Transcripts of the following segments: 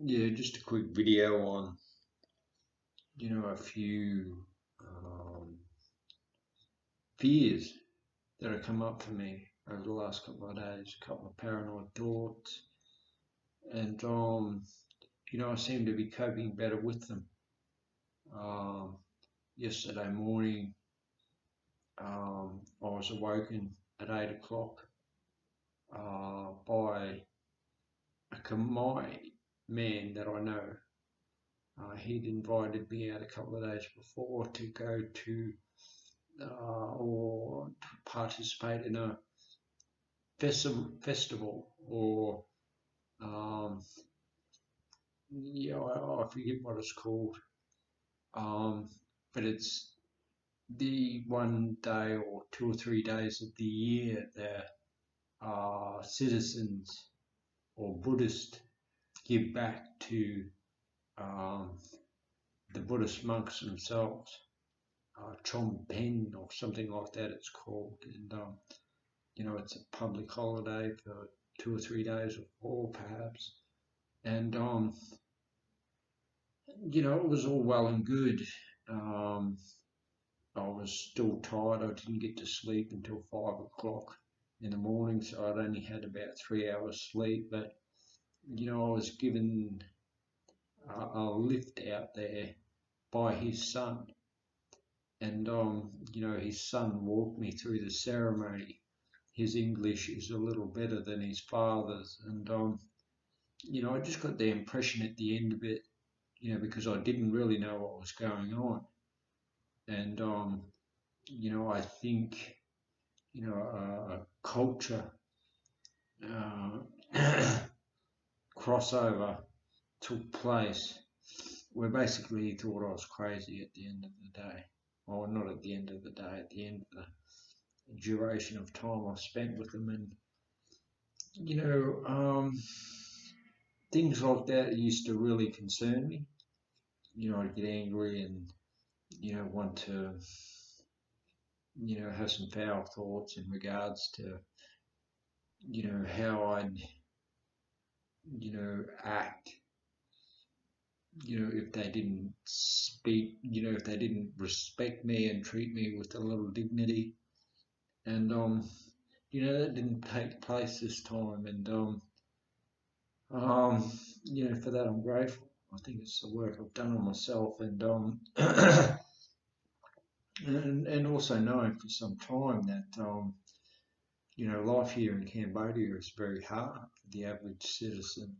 Yeah, just a quick video on, a few fears that have come up for me over the last couple of days, a couple of paranoid thoughts, and I seem to be coping better with them. Um, Yesterday morning, I was awoken at 8 o'clock by a Khmer man that I know. He'd invited me out a couple of days before to go to or to participate in a festival or um, yeah, I forget what it's called, um, but it's the one day or 2 or 3 days of the year that citizens or Buddhists give back to um, the Buddhist monks themselves. Chom Pen or something like that it's called, and it's a public holiday for 2 or 3 days or perhaps. And it was all well and good. Um, I was still tired. I didn't get to sleep until 5 o'clock in the morning, so I'd only had about 3 hours sleep. But I was given a lift out there by his son, and his son walked me through the ceremony. His English is a little better than his father's, and I just got the impression at the end of it, because I didn't really know what was going on, and I think culture uh, crossover took place where basically he thought I was crazy at the end of the day, or not at the end of the day, at the end of the duration of time I spent with him, and you know. Things like that used to really concern me. I'd get angry and, want to, have some foul thoughts in regards to, how I'd, act, if they didn't speak, if they didn't respect me and treat me with a little dignity. And, that didn't take place this time. And, for that I'm grateful. I think it's the work I've done on myself, and and also knowing for some time that life here in Cambodia is very hard for the average citizen.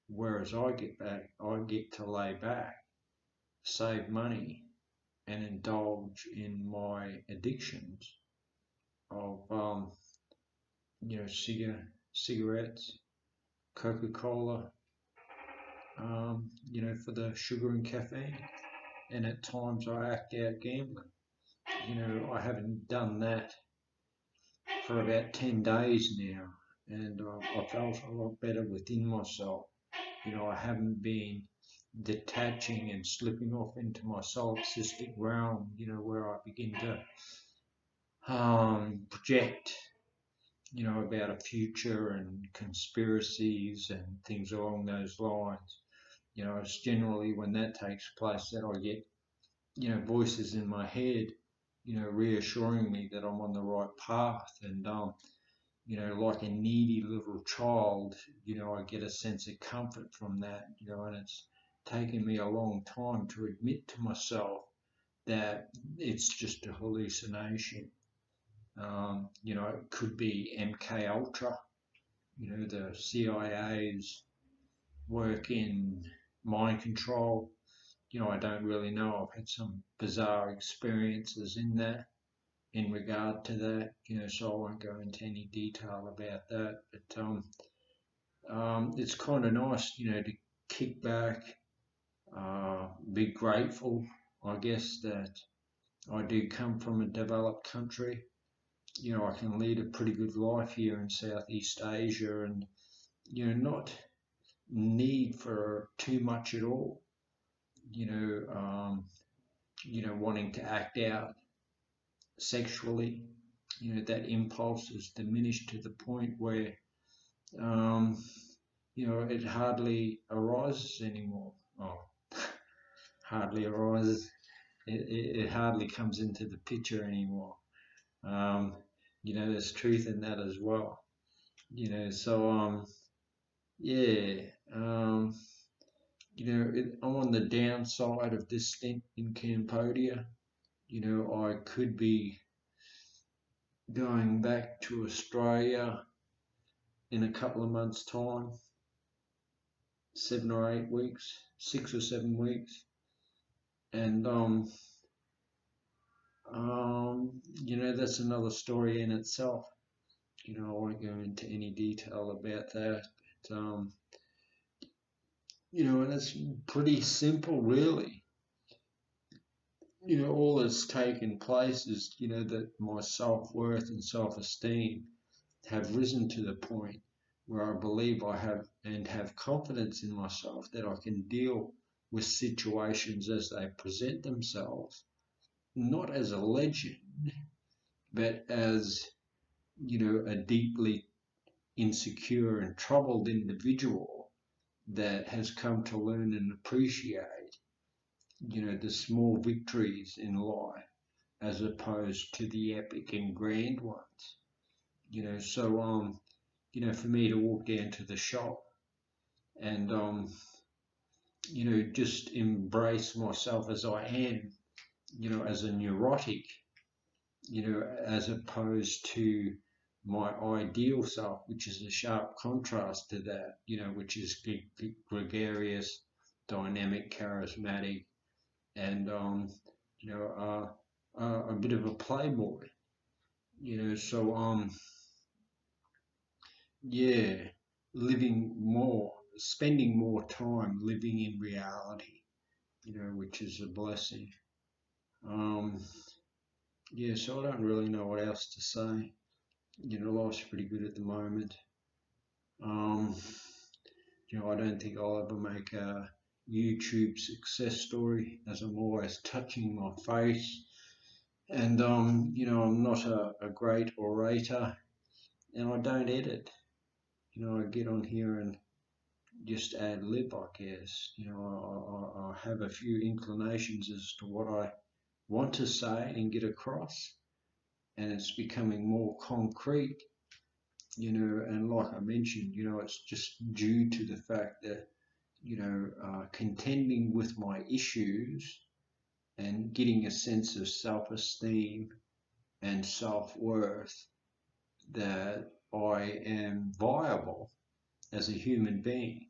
Whereas I get to lay back, save money, and indulge in my addictions of cigarettes, Coca-Cola, for the sugar and caffeine. And at times I act out gambling. I haven't done that for about 10 days now, and I felt a lot better within myself. I haven't been detaching and slipping off into my solipsistic realm, where I begin to project, about a future and conspiracies and things along those lines. It's generally when that takes place that I get, voices in my head, reassuring me that I'm on the right path. And, like a needy little child, I get a sense of comfort from that, and it's taken me a long time to admit to myself that it's just a hallucination. It could be MK Ultra, the CIA's work in mind control. I don't really know. I've had some bizarre experiences in regard to that, so I won't go into any detail about that. But it's kind of nice, to kick back, be grateful, I guess, that I do come from a developed country. I can lead a pretty good life here in Southeast Asia, and not need for too much at all. You know, um, wanting to act out sexually. That impulse is diminished to the point where, um, it hardly arises anymore. Oh, hardly arises. It hardly comes into the picture anymore. Um, there's truth in that as well. So yeah. I'm on the downside of this stint in Cambodia. I could be going back to Australia in a couple of months' time, 7 or 8 weeks, 6 or 7 weeks, and that's another story in itself. I won't go into any detail about that, but and it's pretty simple, really. All that's taken place is, that my self-worth and self-esteem have risen to the point where I believe I have confidence in myself that I can deal with situations as they present themselves, not as a legend, but as, a deeply insecure and troubled individual that has come to learn and appreciate, the small victories in life as opposed to the epic and grand ones. So for me to walk down to the shop and just embrace myself as I am, as a neurotic, as opposed to my ideal self, which is a sharp contrast to that, which is gregarious, dynamic, charismatic, and a bit of a playboy. So yeah, spending more time living in reality, which is a blessing. Um, yeah, so I don't really know what else to say. Life's pretty good at the moment. Um, I don't think I'll ever make a YouTube success story, as I'm always touching my face. And I'm not a great orator, and I don't edit. I get on here and just ad lib, I guess. I have a few inclinations as to what I want to say and get across, and it's becoming more concrete. And like I mentioned, it's just due to the fact that, contending with my issues and getting a sense of self-esteem and self-worth that I am viable as a human being,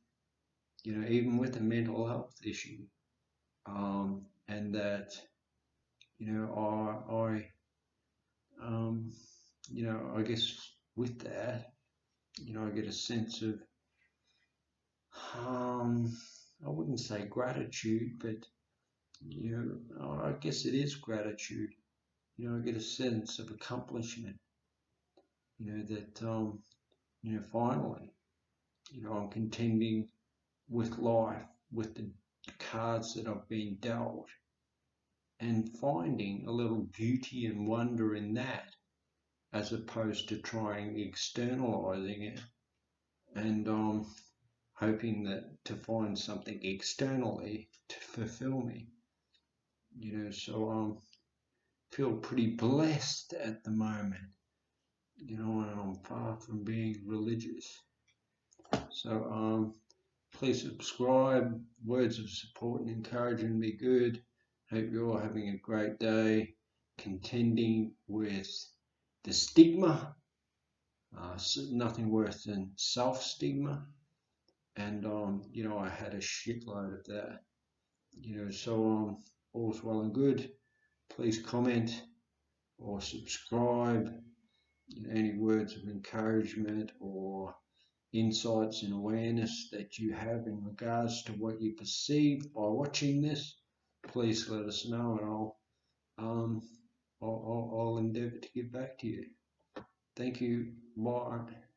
even with a mental health issue, and that, I guess with that, I get a sense of, I wouldn't say gratitude, but, I guess it is gratitude. I get a sense of accomplishment, that, finally, I'm contending with life, with the cards that I've been dealt, and finding a little beauty and wonder in that, as opposed to trying externalizing it and hoping that to find something externally to fulfill me. So feel pretty blessed at the moment, and I'm far from being religious. So please subscribe. Words of support and encouragement be good. Hope you're all having a great day, contending with the stigma, nothing worse than self-stigma. And, I had a shitload of that. So all's well and good. Please comment or subscribe. Any words of encouragement or insights and awareness that you have in regards to what you perceive by watching this, please let us know, and I'll endeavour to get back to you. Thank you. Bye.